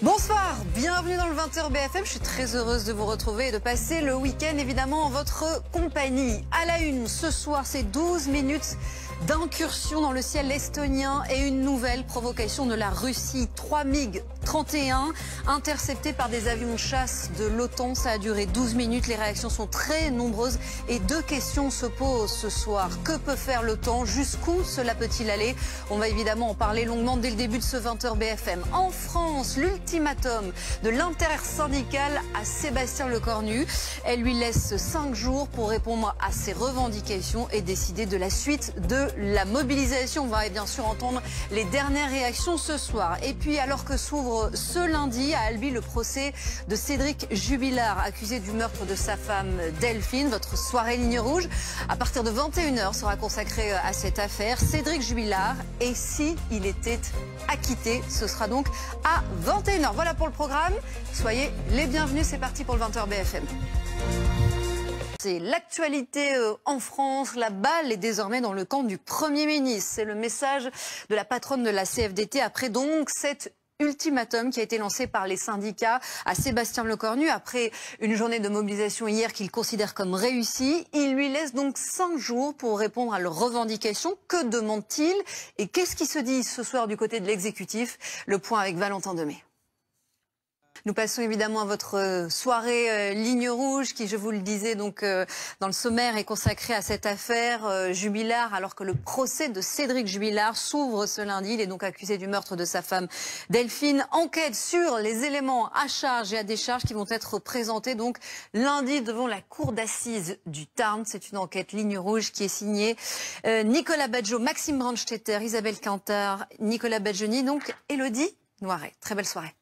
Bonsoir, bienvenue dans le 20h BFM. Je suis très heureuse de vous retrouver et de passer le week-end évidemment en votre compagnie. À la une, ce soir, c'est 12 minutes d'incursion dans le ciel estonien et une nouvelle provocation de la Russie. 3 MiG-31 interceptés par des avions de chasse de l'OTAN. Ça a duré 12 minutes. Les réactions sont très nombreuses et deux questions se posent ce soir. Que peut faire l'OTAN? Jusqu'où cela peut-il aller? On va évidemment en parler longuement dès le début de ce 20h BFM. En France, l'ultimatum de l'intersyndicale à Sébastien Lecornu. Elle lui laisse 5 jours pour répondre à ses revendications et décider de la suite de la mobilisation. On va bien sûr entendre les dernières réactions ce soir. Et puis alors que s'ouvre ce lundi à Albi le procès de Cédric Jubilard, accusé du meurtre de sa femme Delphine, votre soirée ligne rouge à partir de 21h sera consacrée à cette affaire. Cédric Jubilard, et si il était acquitté, ce sera donc à 21h. Voilà pour le programme. Soyez les bienvenus. C'est parti pour le 20h BFM. C'est l'actualité en France. La balle est désormais dans le camp du Premier ministre. C'est le message de la patronne de la CFDT après donc cet ultimatum qui a été lancé par les syndicats à Sébastien Lecornu après une journée de mobilisation hier qu'il considère comme réussie. Il lui laisse donc 5 jours pour répondre à leurs revendications. Que demande-t-il et qu'est-ce qui se dit ce soir du côté de l'exécutif? Le point avec Valentin Demey. Nous passons évidemment à votre soirée ligne rouge qui, je vous le disais, donc dans le sommaire est consacrée à cette affaire Jubilard, alors que le procès de Cédric Jubilard s'ouvre ce lundi. Il est donc accusé du meurtre de sa femme Delphine. Enquête sur les éléments à charge et à décharge qui vont être présentés donc lundi devant la cour d'assises du Tarn. C'est une enquête ligne rouge qui est signée Nicolas Badjo, Maxime Brandstetter, Isabelle Quintard, Nicolas Badjoni, donc Élodie Noiret. Très belle soirée.